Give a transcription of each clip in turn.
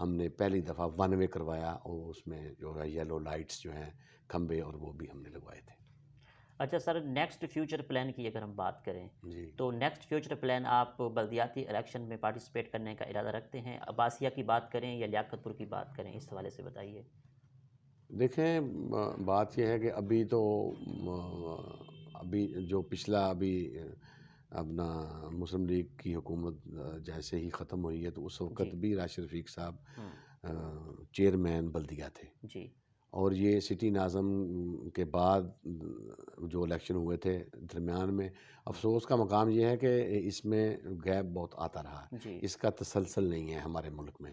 ہم نے پہلی دفعہ ون وے کروایا، اور اس میں جو ہے یلو لائٹس جو ہیں کھمبے، اور وہ بھی ہم نے لگوائے تھے۔ اچھا سر، نیکسٹ فیوچر پلان کی اگر ہم بات کریں جی تو نیکسٹ فیوچر پلان آپ بلدیاتی الیکشن میں پارٹیسپیٹ کرنے کا ارادہ رکھتے ہیں؟ عباسیہ کی بات کریں یا لیاقت پور کی بات کریں، اس حوالے سے بتائیے۔ دیکھیں، بات یہ ہے کہ ابھی تو ابھی جو پچھلا اپنا مسلم لیگ کی حکومت جیسے ہی ختم ہوئی ہے، تو اس وقت جی بھی راشد رفیق صاحب ہوں چیئرمین بلدیہ تھے، جی اور یہ سٹی ناظم کے بعد جو الیکشن ہوئے تھے درمیان میں، افسوس کا مقام یہ ہے کہ اس میں گیپ بہت آتا رہا، جی اس کا تسلسل نہیں ہے ہمارے ملک میں،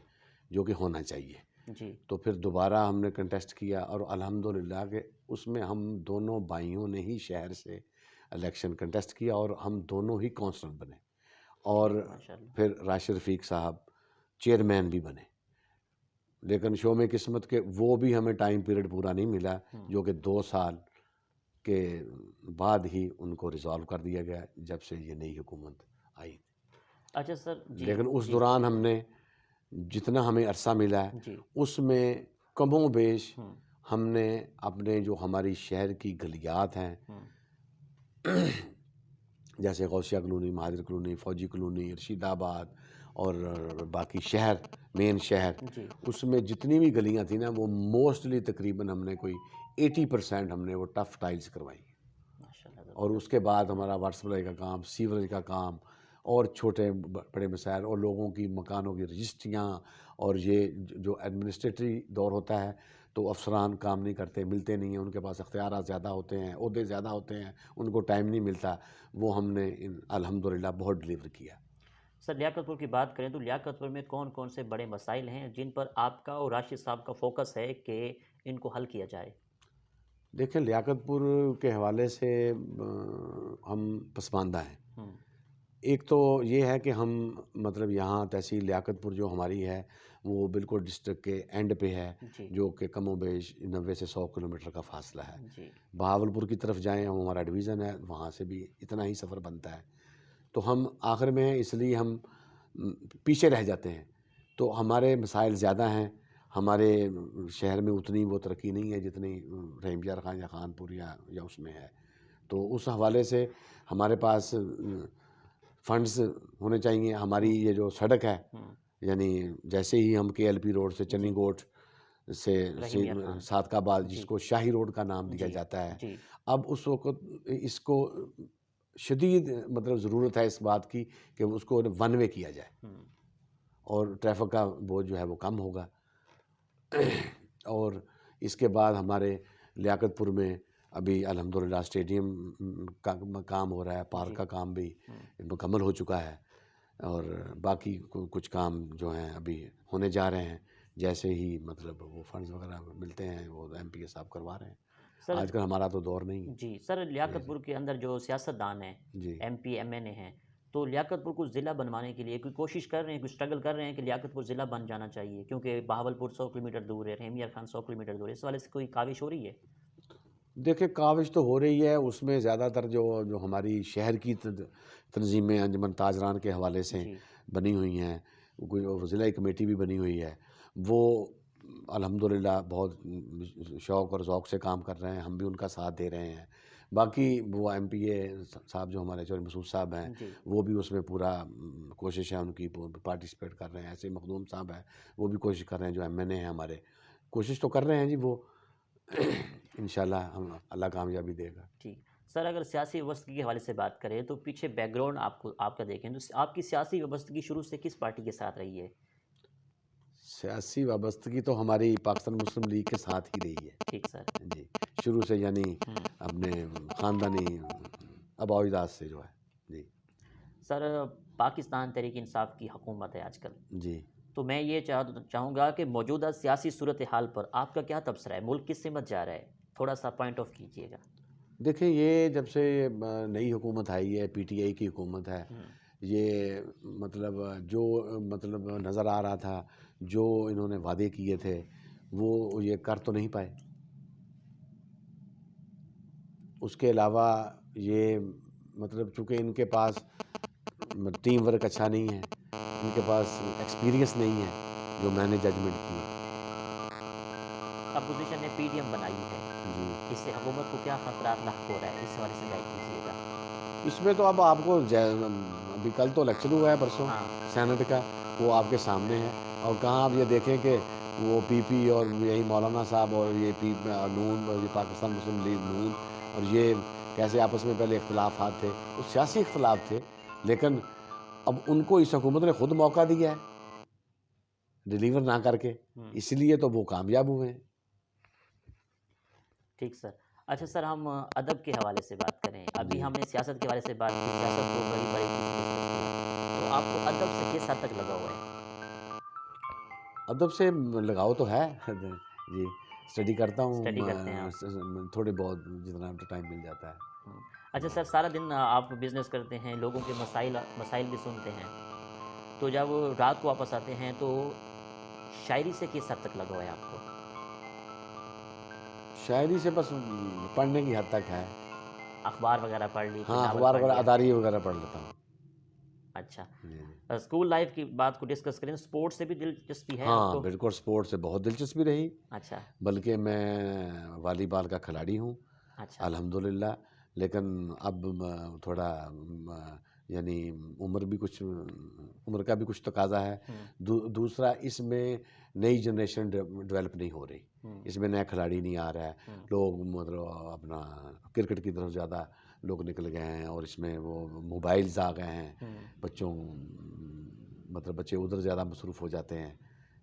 جو کہ ہونا چاہیے۔ جی تو پھر دوبارہ ہم نے کنٹیسٹ کیا، اور الحمدللہ کہ اس میں ہم دونوں بھائیوں نے ہی شہر سے الیکشن کنٹیسٹ کیا، اور ہم دونوں ہی کونسلر بنے، اور ٹھیک، ماشاء اللہ۔ پھر راشد رفیق صاحب چیئرمین بھی بنے۔ لیکن شوم قسمت کے وہ بھی ہمیں ٹائم پیریڈ پورا نہیں ملا، جو کہ 2 سال کے بعد ہی ان کو ریزالو کر دیا گیا جب سے یہ نئی حکومت آئی۔ اچھا سر، جی لیکن اس جی دوران ہم نے جتنا ہمیں عرصہ ملا ہے، جی اس میں کم و بیش ہوں ہم نے اپنے جو ہماری شہر کی گلیات ہیں، ہوں جیسے غوثیہ کلونی، مہاجر کلونی، فوجی کلونی، رشید آباد، اور باقی شہر، مین شہر، جی اس میں جتنی بھی گلیاں تھیں نا، وہ موسٹلی تقریباً ہم نے کوئی 80% ہم نے وہ ٹف ٹائلز کروائی، ماشاء اللہ اور اس زبردست۔ کے بعد ہمارا واٹر سپلائی کا کام، سیوریج کا کام، اور چھوٹے بڑے مسائل، اور لوگوں کی مکانوں کی رجسٹریاں، اور یہ جو ایڈمنسٹریٹری دور ہوتا ہے تو افسران کام نہیں کرتے، ملتے نہیں ہیں، ان کے پاس اختیارات زیادہ ہوتے ہیں، عہدے زیادہ ہوتے ہیں، ان کو ٹائم نہیں ملتا، وہ ہم نے الحمدللہ بہت ڈلیور کیا۔ سر لیاقت پور کی بات کریں تو لیاقت پور میں کون کون سے بڑے مسائل ہیں جن پر آپ کا اور راشد صاحب کا فوکس ہے کہ ان کو حل کیا جائے؟ دیکھیں، لیاقت پور کے حوالے سے ہم پسماندہ ہیں۔ ہوں ایک تو یہ ہے کہ ہم مطلب یہاں تحصیل لیاقت پور جو ہماری ہے، وہ بالکل ڈسٹرکٹ کے اینڈ پہ ہے، جی جو کہ کم و بیش 90 سے 100 کلومیٹر کا فاصلہ ہے۔ جی بہاولپور کی طرف جائیں، وہ ہمارا ڈویژن ہے، وہاں سے بھی اتنا ہی سفر بنتا ہے، تو ہم آخر میں ہیں، اس لیے ہم پیچھے رہ جاتے ہیں، تو ہمارے مسائل زیادہ ہیں۔ ہمارے شہر میں اتنی وہ ترقی نہیں ہے جتنی رحیم یار خان یا خانپور یا اس میں ہے، تو اس حوالے سے ہمارے پاس فنڈز ہونے چاہیے۔ ہماری یہ جو سڑک ہے، ہوں یعنی جیسے ہی ہم KLP روڈ سے چنی جی گوٹ سے رحیم یار خان، صادق آباد، جس جی کو شاہی روڈ کا نام دیا جی جاتا ہے، جی اب اس وقت اس کو شدید مطلب ضرورت ہے اس بات کی کہ اس کو ون وے کیا جائے، ہوں اور ٹریفک کا بوجھ جو ہے وہ کم ہوگا۔ اور اس کے بعد ہمارے لیاقت پور میں ابھی الحمدللہ اسٹیڈیم کا کام ہو رہا ہے، پارک جی کا کام بھی ہوں مکمل ہو چکا ہے، اور باقی کچھ کام جو ہیں ابھی ہونے جا رہے ہیں، جیسے ہی مطلب وہ فنڈز وغیرہ ملتے ہیں وہ MPA صاحب کروا رہے ہیں۔ سر، آج کل ہمارا تو دور نہیں ہے۔ جی سر، جی لیاقت پور کے اندر جو سیاست دان ہیں، جی MP MNA ہیں، تو لیاقت پور کو ضلع بنوانے کے لیے کوئی کوشش کر رہے ہیں، کوئی اسٹرگل کر رہے ہیں کہ لیاقت پور ضلع بن جانا چاہیے، کیونکہ بہاولپور 100 کلومیٹر دور ہے، رحیم یار خان 100 کلومیٹر دور ہے، اس والے سے کوئی کاوش ہو رہی ہے؟ دیکھیں، کاوش تو ہو رہی ہے، اس میں زیادہ تر جو ہماری شہر کی تنظیمیں انجمن تاجران کے حوالے سے جی بنی ہوئی ہیں، کوئی ضلعی کمیٹی بھی بنی ہوئی ہے، وہ الحمدللہ بہت شوق اور ذوق سے کام کر رہے ہیں، ہم بھی ان کا ساتھ دے رہے ہیں۔ باقی وہ MPA صاحب جو ہمارے چودھری مسعود صاحب ہیں، جی وہ بھی اس میں پورا کوشش ہے ان کی، پارٹیسپیٹ کر رہے ہیں۔ ایسے مخدوم صاحب ہیں، وہ بھی کوشش کر رہے ہیں، جو MNA ہیں ہمارے، کوشش تو کر رہے ہیں جی وہ۔ انشاءاللہ ہم اللہ کامیابی دے گا۔ ٹھیک سر، اگر سیاسی وابستگی کے حوالے سے بات کریں تو پیچھے بیک گراؤنڈ آپ کا دیکھیں تو آپ کی سیاسی وابستگی شروع سے کس پارٹی کے ساتھ رہی ہے؟ سیاسی وابستگی تو ہماری پاکستان مسلم لیگ کے ساتھ ہی رہی ہے ٹھیک سر۔ جی، شروع سے، یعنی ہوں اپنے خاندانی آباء و اجداد سے جو ہے جی۔ سر، پاکستان تحریک انصاف کی حکومت ہے آج کل، جی تو میں یہ چاہوں گا کہ موجودہ سیاسی صورتحال پر آپ کا کیا تبصرہ ہے؟ ملک کس سمت جا رہا ہے؟ تھوڑا سا پوائنٹ آف کیجیے گا۔ دیکھیں، یہ جب سے نئی حکومت آئی ہے، PTI کی حکومت ہے، ہوں یہ مطلب جو مطلب نظر آ رہا تھا، جو انہوں نے وعدے کیے تھے وہ یہ کر تو نہیں پائے۔ اس کے علاوہ یہ مطلب چونکہ ان کے پاس ٹیم ورک اچھا نہیں ہے، ان کے پاس ایکسپیرینس نہیں ہے، جو میں نے ججمنٹ کی. اپوزیشن نے پی ڈی ایم بنائی ہے، جی اس سے حکومت کو کیا خطرات لاحق ہو رہا ہے، اس حوالے سے گائڈ کیجیے گا. اس میں تو اب آپ کو ابھی کل تو الیکشن ہوا ہے پرسوں ہاں سینٹ کا، وہ آپ کے سامنے ہے. اور کہاں آپ یہ دیکھیں کہ وہ پی پی اور یہی مولانا صاحب اور یہ نون اور یہ پاکستان مسلم لیگ نون اور یہ کیسے آپس میں پہلے اختلافات تھے، وہ سیاسی اختلاف تھے، لیکن اب ان کو اس حکومت نے خود موقع دیا ہے ڈیلیور نہ کر کے، اس لیے تو وہ کامیاب ہوئے ہیں. ٹھیک سر. اچھا سر، ہم ادب کے حوالے سے بات کریں. ابھی جی. ہم نے سیاست کے حوالے سے بات کی، سیاست کو بڑی بڑی ڈسکس کی، تو آپ کو ادب سے کس حد تک لگا ہوا ہے؟ ادب سے لگاؤ تو ہے جی. اسٹڈی کرتا اسٹڈی کرتے ہیں آپ؟ ہوں تھوڑے بہت جتنا ٹائم مل جاتا ہے. اچھا سر، سارا دن آپ بزنس کرتے ہیں، لوگوں کے مسائل بھی سنتے ہیں، تو جب رات کو واپس آتے ہیں تو شاعری سے کس حد تک لگا ہوا ہے آپ کو؟ شاعری سے بس پڑھنے کی حد تک ہے. اخبار وغیرہ پڑھ لی، کوئی ہاں ناول اخبار پڑھ وغیرہ لیا؟ اداری وغیرہ پڑھ لیتا ہوں. اچھا. جی. اسکول لائف کی بات کو ڈسکس کریں، سپورٹ سے بھی دلچسپی ہے آپ ہاں کو؟ بالکل، سپورٹ سے بہت دلچسپی رہی، اچھا بلکہ میں والی بال کا کھلاڑی ہوں اچھا. الحمدللہ. لیکن اب تھوڑا یعنی عمر کا بھی کچھ تقاضا ہے. دوسرا اس میں نئی جنریشن ڈیولپ نہیں ہو رہی، اس میں نیا کھلاڑی نہیں آ رہا ہے. لوگ مطلب اپنا کرکٹ کی طرف زیادہ لوگ نکل گئے ہیں، اور اس میں وہ موبائلز آ گئے ہیں. بچوں مطلب بچے ادھر زیادہ مصروف ہو جاتے ہیں،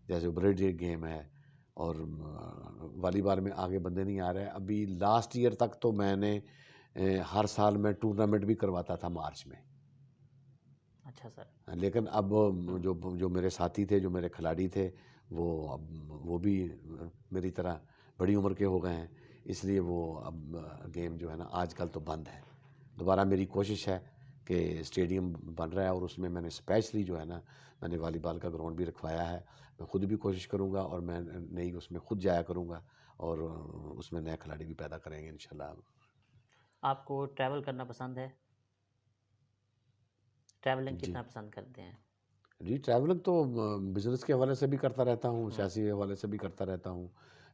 جیسے بریڈ گیم ہے، اور والی بال میں آگے بندے نہیں آ رہے. ابھی لاسٹ ایئر تک تو میں نے ہر سال میں ٹورنامنٹ بھی کرواتا تھا مارچ میں. اچھا سر. لیکن اب جو میرے ساتھی تھے، جو میرے کھلاڑی تھے، وہ بھی میری طرح بڑی عمر کے ہو گئے ہیں، اس لیے وہ اب گیم جو ہے نا آج کل تو بند ہے. دوبارہ میری کوشش ہے کہ اسٹیڈیم بن رہا ہے، اور اس میں نے اسپیشلی جو ہے نا میں نے والی بال کا گراؤنڈ بھی رکھوایا ہے. میں خود بھی کوشش کروں گا، اور میں نئی اس میں خود جایا کروں گا، اور اس میں نئے کھلاڑی بھی پیدا کریں گے انشاءاللہ. آپ کو ٹریول کرنا پسند ہے؟ ٹریولنگ جی کتنا پسند کرتے ہیں؟ جی. ٹریولنگ تو بزنس کے حوالے سے بھی کرتا رہتا ہوں، سیاسی حوالے سے بھی کرتا رہتا ہوں.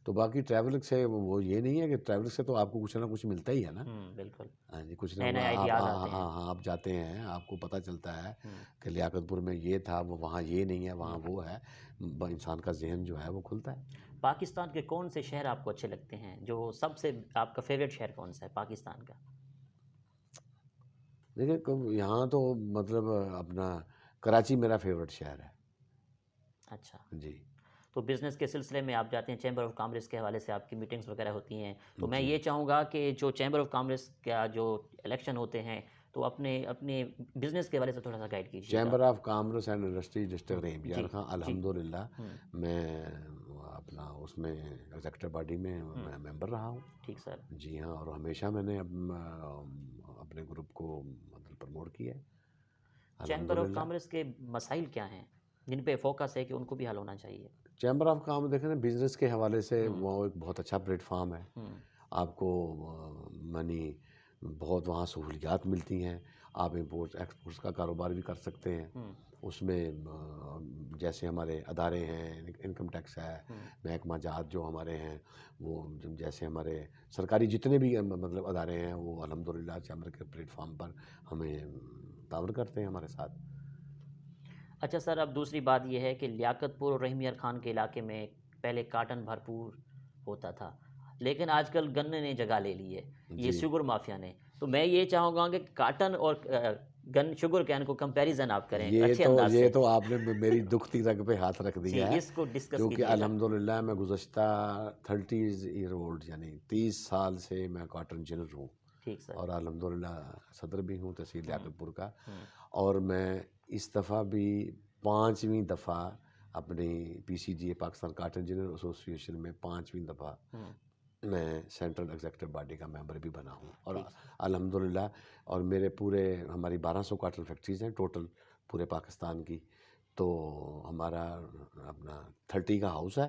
تو باقی ٹریولنگ سے وہ یہ نہیں ہے کہ ٹریولنگ سے تو آپ کو کچھ نہ کچھ ملتا ہی ہے نا. بالکل. ہاں جی. کچھ نہ نئے نئے آپ آئیڈیاز آتے ہیں. ہاں آپ جاتے ہیں، آپ کو پتہ چلتا ہے کہ لیاقت پور میں یہ تھا، وہ وہاں یہ نہیں ہے، وہاں وہ ہے. انسان کا ذہن جو ہے وہ کھلتا ہے. پاکستان کے کون سے شہر آپ کو اچھے لگتے ہیں؟ جو سب سے آپ کا فیوریٹ شہر کون سا ہے پاکستان کا؟ دیکھیں یہاں تو مطلب اپنا کراچی میرا فیوریٹ شہر ہے. اچھا. جی. تو بزنس کے سلسلے میں آپ جاتے ہیں، چیمبر آف کامرس کے حوالے سے آپ کی میٹنگز وغیرہ ہوتی ہیں، تو میں جی. یہ چاہوں گا کہ جو چیمبر آف کامرس کا جو الیکشن ہوتے ہیں تو اپنے بزنس کے حوالے سے تھوڑا سا گائیڈ کیجیے گا. Chamber of commerce and industry district Rahim Yar Khan, جی. الحمدللہ میں اپنا اس میں ایگزیکٹو باڈی میں ممبر رہا ہوں. ٹھیک سر. جی ہاں. اور ہمیشہ میں نے اپنے گروپ کو مطلب پروموٹ کیا ہے چیمبر آف الحمدللہ. کامرس کے مسائل کیا ہیں جن پہ فوکس ہے کہ ان کو بھی حل ہونا چاہیے؟ چیمبر آف کامرس دیکھیں نا، بزنس کے حوالے سے وہ ایک بہت اچھا پلیٹ فارم ہے. آپ کو منی بہت وہاں سہولیات ملتی ہیں. آپ امپورٹ ایکسپورٹس کا کاروبار بھی کر سکتے ہیں. اس میں جیسے ہمارے ادارے ہیں، انکم ٹیکس ہے، محکمہ جات جو ہمارے ہیں، وہ جیسے ہمارے سرکاری جتنے بھی مطلب ادارے ہیں، وہ الحمدللہ چیمبر کے پلیٹ فارم پر ہمیں تعاون کرتے ہیں ہمارے ساتھ. اچھا سر، اب دوسری بات یہ ہے کہ لیاقت پور اور رحیم یار خان کے علاقے میں پہلے کاٹن بھرپور ہوتا تھا، لیکن آج کل گنے نے جگہ لے لی ہے، یہ شوگر مافیا نے. تو میں یہ چاہوں گا کہ کاٹن اور شوگر کین کو کمپیریزن آپ کریں اچھے انداز سے. یہ تو آپ نے میری دکھتی رگ پہ ہاتھ رکھ جی، دیا ہے، اس کو ڈسکس کیونکہ کیجیے گا. الحمدللہ میں گزشتہ 30 ایئر اولڈ یعنی 30 سال سے میں کاٹن انجینئر ہوں. ٹھیک سر. اور الحمدللہ صدر بھی ہوں تحصیل لیاقت پور کا. اور میں اس دفعہ بھی 5ویں دفعہ اپنی پی سی جی اے پاکستان کاٹن انجینئر ایسوسی ایشن میں 5ویں دفعہ میں سینٹرل ایگزیکٹو باڈی کا ممبر بھی بنا ہوں. اور الحمدللہ اور میرے پورے ہماری 1200 کاٹن فیکٹریز ہیں ٹوٹل پورے پاکستان کی. تو ہمارا اپنا 30 کا ہاؤس ہے،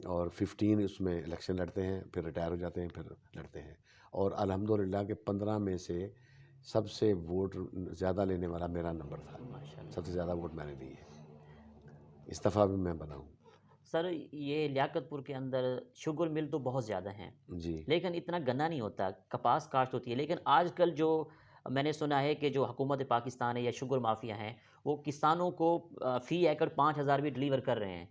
اور 15 اس میں الیکشن لڑتے ہیں، پھر ریٹائر ہو جاتے ہیں، پھر لڑتے ہیں. اور الحمدللہ کہ 15 میں سے سب سے ووٹ زیادہ لینے والا میرا نمبر تھا. سب سے زیادہ ووٹ میں نے لیے. اس دفعہ بھی میں بنا ہوں. سر یہ لیاقت پور کے اندر شوگر مل تو بہت زیادہ ہیں، جی لیکن اتنا گنا نہیں ہوتا، کپاس کاشت ہوتی ہے، لیکن آج کل جو میں نے سنا ہے کہ جو حکومت پاکستان ہے یا شوگر مافیا ہیں وہ کسانوں کو فی ایکڑ 5,000 بھی ڈلیور کر رہے ہیں.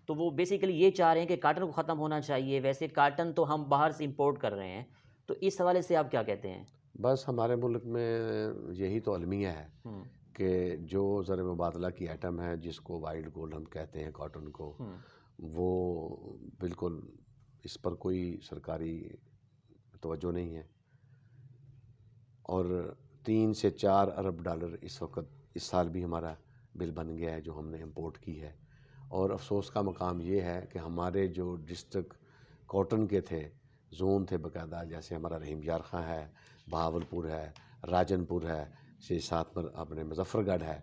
تو وہ بیسیکلی یہ چاہ رہے ہیں کہ کاٹن کو ختم ہونا چاہیے. ویسے کاٹن تو ہم باہر سے امپورٹ کر رہے ہیں، تو اس حوالے سے آپ کیا کہتے ہیں؟ بس ہمارے ملک میں یہی تو المیہ ہے ہوں کہ جو زر مبادلہ کی آئٹم ہے جس کو وائٹ گولڈ ہم کہتے ہیں کاٹن کو، ہوں وہ بالکل اس پر کوئی سرکاری توجہ نہیں ہے. اور 3 سے 4 ارب ڈالر اس وقت اس سال بھی ہمارا بل بن گیا ہے جو ہم نے امپورٹ کی ہے. اور افسوس کا مقام یہ ہے کہ ہمارے جو ڈسٹرک کاٹن کے تھے، زون تھے باقاعدہ، جیسے ہمارا رحیم یار خاں ہے، بہاول پور ہے، راجن پور ہے، سے ساتھ پر اپنے مظفر گڑھ ہے،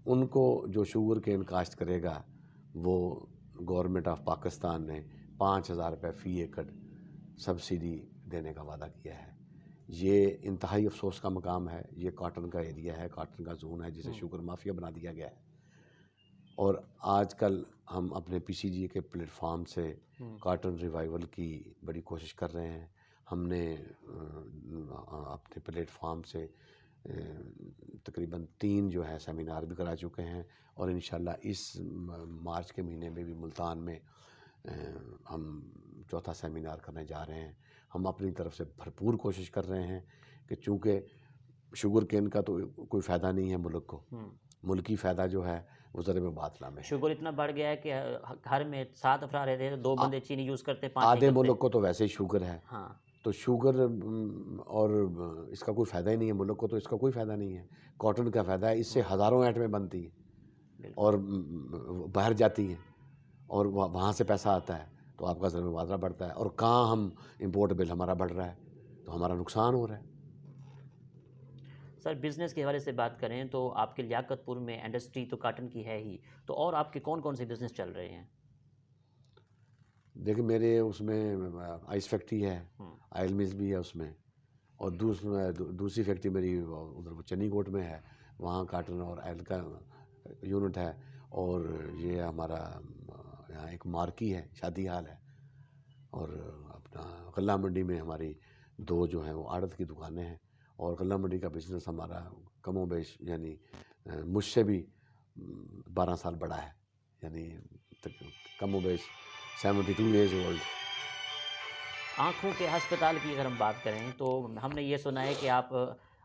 ان کو جو شوگر کین کاشت کرے گا وہ گورنمنٹ آف پاکستان نے 5,000 روپے فی ایکڑ سبسڈی دینے کا وعدہ کیا ہے. یہ انتہائی افسوس کا مقام ہے. یہ کاٹن کا ایریا ہے، کاٹن کا زون ہے جسے شوگر مافیا بنا دیا گیا ہے. اور آج کل ہم اپنے پی سی جی کے پلیٹ فارم سے کاٹن ریوائیول کی بڑی کوشش کر رہے ہیں. ہم نے اپنے پلیٹ فارم سے تقریباً 3 جو ہے سیمینار بھی کرا چکے ہیں، اور انشاءاللہ اس مارچ کے مہینے میں بھی ملتان میں ہم 4تھا سیمینار کرنے جا رہے ہیں. ہم اپنی طرف سے بھرپور کوشش کر رہے ہیں کہ چونکہ شوگر کین کا تو کوئی فائدہ نہیں ہے ملک کو، ملکی فائدہ جو ہے وہ زر مبادلہ میں ہے. شوگر اتنا بڑھ گیا ہے کہ گھر میں 7 افراد رہتے ہیں، 2 بندے چینی یوز کرتے ہیں، 5 آدھے نکلتے. ملک کو تو ویسے ہی شوگر ہے، ہاں تو شوگر اور اس کا کوئی فائدہ ہی نہیں ہے. ملک کو تو اس کا کوئی فائدہ نہیں ہے. کاٹن کا فائدہ ہے، اس سے ہزاروں ایٹمیں بنتی ہیں بالکل. اور باہر جاتی ہیں اور وہاں سے پیسہ آتا ہے تو آپ کا زر مبادلہ بڑھتا ہے. اور کہاں ہم امپورٹ بل ہمارا بڑھ رہا ہے تو ہمارا نقصان ہو رہا ہے. سر بزنس کے حوالے سے بات کریں تو آپ کے لیاقت پور میں انڈسٹری تو کاٹن کی ہے ہی، تو اور آپ کے کون کون سے بزنس چل رہے ہیں؟ دیکھیں میرے اس میں آئس فیکٹری ہے، آئل ملز بھی ہے اس میں، اور دوسری فیکٹری میری ادھر چنی کوٹ میں ہے، وہاں کاٹن اور آئل کا یونٹ ہے. اور یہ ہمارا یہاں ایک مارکی ہے، شادی حال ہے، اور اپنا غلہ منڈی میں ہماری 2 جو ہیں وہ آڑت کی دکانیں ہیں. اور غلہ منڈی کا بزنس ہمارا کم و بیش یعنی مجھ سے بھی 12 سال بڑا ہے، یعنی کم و بیش 72 ایئرز اولڈ. آنکھوں کے ہسپتال کی اگر ہم بات کریں تو ہم نے یہ سنا ہے کہ آپ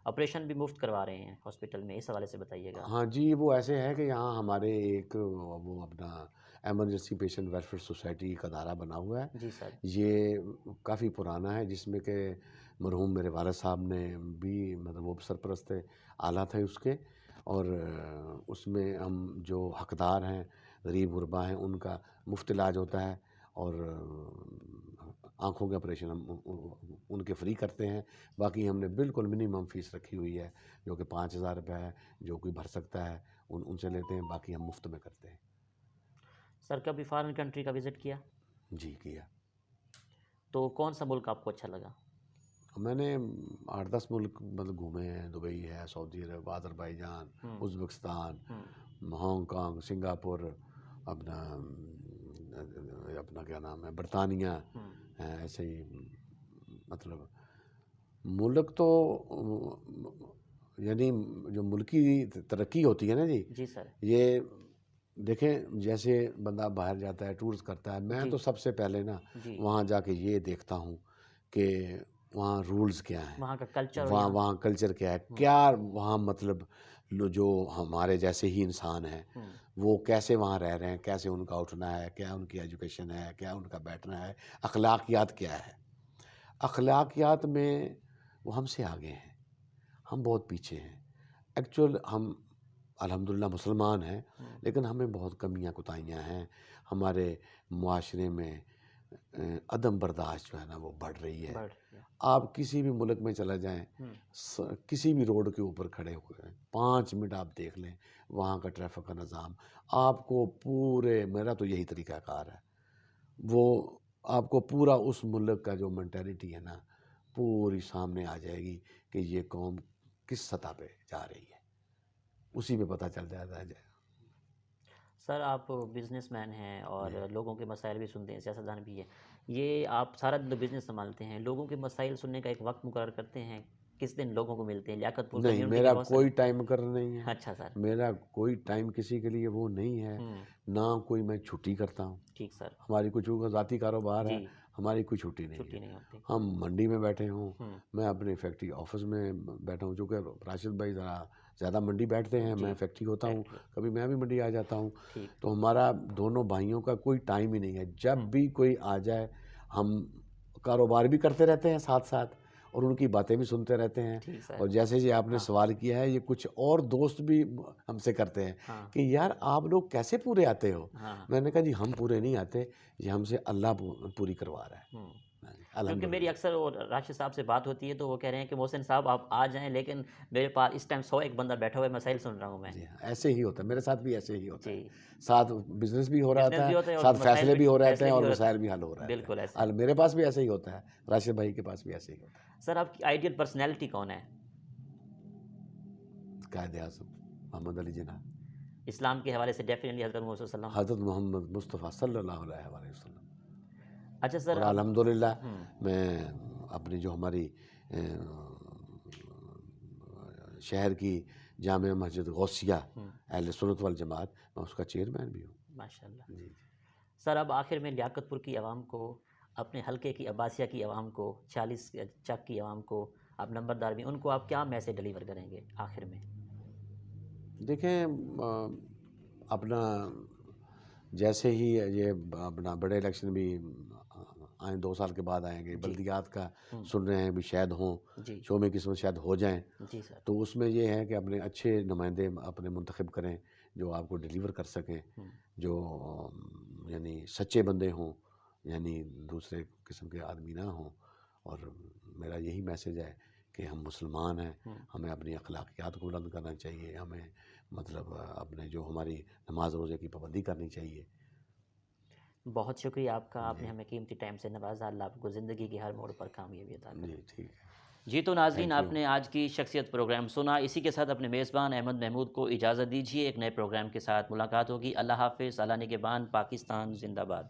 آپریشن بھی مفت کروا رہے ہیں ہاسپٹل میں، اس حوالے سے بتائیے گا. ہاں جی، وہ ایسے ہے کہ یہاں ہمارے ایک وہ اپنا ایمرجنسی پیشنٹ ویلفیئر سوسائٹی کا ادارہ بنا ہوا ہے. جی سر. یہ کافی پرانا ہے، جس میں کہ مرحوم میرے والد صاحب نے بھی مطلب وہ سرپرست اعلیٰ تھے اس کے. اور اس میں ہم جو حقدار ہیں، غریب غربا ہیں، ان کا مفت علاج ہوتا ہے. اور آنکھوں کے آپریشن ہم ان کے فری کرتے ہیں. باقی ہم نے بالکل منیمم فیس رکھی ہوئی ہے جو کہ 5,000 روپے ہے، جو کوئی بھر سکتا ہے ان سے لیتے ہیں، باقی ہم مفت میں کرتے ہیں. سر کبھی فارن کنٹری کا وزٹ کیا؟ جی کیا. تو کون سا ملک آپ کو اچھا لگا؟ میں نے 8-10 ملک مطلب گھومے ہیں. دبئی ہے، Saudi Arab, Azerbaijan, Uzbekistan, Hong Kong, Singapore, اپنا کیا نام ہے، برطانیہ، ایسے ہی مطلب ملک تو یعنی جو ملکی ترقی ہوتی ہے نا جی، جی سر. یہ دیکھیں جیسے بندہ باہر جاتا ہے ٹورس کرتا ہے، میں جی تو سب سے پہلے نا جی وہاں جا کے یہ دیکھتا ہوں کہ وہاں رولز کیا ہیں، وہاں کا کلچر اور وہاں کلچر کیا ہے، کیا وہاں مطلب جو ہمارے جیسے ہی انسان ہیں وہ کیسے وہاں رہ رہے ہیں، کیسے ان کا اٹھنا ہے، کیا ان کی ایجوکیشن ہے، کیا ان کا بیٹھنا ہے، اخلاقیات کیا ہے. اخلاقیات میں وہ ہم سے آگے ہیں، ہم بہت پیچھے ہیں. ایکچول ہم الحمدللہ مسلمان ہیں، لیکن ہمیں بہت کمیاں کوتاہیاں ہیں. ہمارے معاشرے میں عدم برداشت جو ہے نا وہ بڑھ رہی ہے. آپ کسی بھی ملک میں چلا جائیں، کسی بھی روڈ کے اوپر کھڑے ہوئے ہیں، 5 منٹ آپ دیکھ لیں وہاں کا ٹریفک کا نظام، آپ کو پورے، میرا تو یہی طریقہ کار ہے، وہ آپ کو پورا اس ملک کا جو مینٹیلٹی ہے نا پوری سامنے آ جائے گی کہ یہ قوم کس سطح پہ جا رہی ہے، اسی پہ پتہ چل جاتا ہے. سر سر آپ بزنس مین ہیں اور لوگوں کے مسائل بھی سنتے ہیں، سیاستدان بھی ہیں، یہ آپ سارا دن تو بزنس سنبھالتے ہیں، لوگوں کے مسائل سننے کا ایک وقت مقرر کرتے ہیں؟ کس دن لوگوں کو ملتے ہیں؟ لیاقت پور نہیں، کمیونٹی کے میرا بہت کوئی سارے. ٹائم مقرر نہیں ہے، اچھا سر. میرا کوئی ٹائم کسی کے لیے وہ نہیں ہے، ہوں. نہ کوئی میں چھٹی کرتا ہوں. ٹھیک سر. ہماری کچھ ذاتی کاروبار ہے، جی. ہماری کوئی چھٹی نہیں چھٹی ہے. نہیں ہوتی. ہم منڈی میں بیٹھے ہوں، ہوں. میں اپنے فیکٹری آفس میں بیٹھا ہوں، چونکہ راشد بھائی ذرا زیادہ منڈی بیٹھتے ہیں، جی. میں فیکٹری ہوتا ہوں، فیکٹری. کبھی میں بھی منڈی آ جاتا ہوں. ٹھیک. تو ہمارا دونوں بھائیوں کا کوئی ٹائم ہی نہیں ہے. جب بھی کوئی آ جائے ہم کاروبار بھی کرتے رہتے ہیں ساتھ ساتھ، اور ان کی باتیں بھی سنتے رہتے ہیں. ٹھیک سر. اور جیسے جی آپ نے ہاں. سوال کیا ہے، یہ کچھ اور دوست بھی ہم سے کرتے ہیں ہاں. کہ یار آپ لوگ کیسے پورے آتے ہو. ہاں. میں نے کہا جی ہم پورے نہیں آتے، یہ ہم سے اللہ پوری کروا رہا ہے. ہوں. کیونکہ الحمدللہ. میری اکثر اور راشد صاحب سے بات ہوتی ہے تو وہ کہہ رہے ہیں کہ محسن صاحب آپ آ جائیں، لیکن میرے پاس اس ٹائم 101 بندہ بیٹھا ہوا ہے، مسائل سن رہا ہوں میں. جی ہاں، ایسے ہی ہوتا ہے، میرے ساتھ بھی ایسے ہی ہوتا ہے. جی. ساتھ بزنس بھی ہو رہا بزنس ہوتا بھی ہے، ہوتے ہیں اور ساتھ مسائل فیصلے بھی ہو رہے ہوتے فیصلے ہیں، بھی اور ہو رہے مسائل بھی حل ہو رہے ہوتے بالکل ہیں. ایسے. میرے پاس بھی ایسے ہی ہوتا ہے، راشد بھائی کے پاس بھی ایسے ہی ہوتا ہے. سر آپ کی آئیڈیل پرسنالٹی کون ہے؟ قائد اعظم محمد علی جناح، اسلام کے حوالے سے ڈیفینیٹلی حضرت محمد صلی اللہ علیہ وسلم. حضرت محمد مصطفیٰ صلی اللہ علیہ وسلم. اچھا سر. اور الحمدللہ ہوں. میں اپنی جو ہماری شہر کی جامع مسجد غوثیہ اہل سنت والجماعت، میں اس کا چیئرمین بھی ہوں. ماشاء اللہ. جی. سر اب آخر میں لیاقت پور کی عوام کو، اپنے حلقے کی عباسیہ کی عوام کو، 40 چک کی عوام کو، آپ نمبردار بھی، ان کو آپ کیا میسیج ڈلیور کریں گے آخر میں؟ دیکھیں اپنا جیسے ہی یہ اپنا بڑے الیکشن بھی آئیں، 2 سال کے بعد آئیں گے، بلدیات کا سن رہے ہیں بھی شاید ہوں، جی. شو میں قسمت شاید ہو جائیں. جی سر. تو اس میں یہ ہے کہ اپنے اچھے نمائندے اپنے منتخب کریں جو آپ کو ڈیلیور کر سکیں، جو یعنی سچے بندے ہوں، یعنی دوسرے قسم کے آدمی نہ ہوں. اور میرا یہی میسیج ہے کہ ہم مسلمان ہیں، ہمیں اپنی اخلاقیات کو بلند کرنا چاہیے، ہمیں مطلب اپنے جو ہماری نماز روزے کی پابندی کرنی چاہیے. بہت شکریہ آپ کا، آپ نے ہمیں قیمتی ٹائم سے نوازا. اللہ آپ کو زندگی کے ہر موڑ پر کامیابی عطا کرے. جی ٹھیک ہے. جی تو ناظرین، آپ نے آج کی شخصیت پروگرام سنا. اسی کے ساتھ اپنے میزبان احمد محمود کو اجازت دیجیے. ایک نئے پروگرام کے ساتھ ملاقات ہوگی. اللہ حافظ. اللہ نگہبان. پاکستان زندہ باد.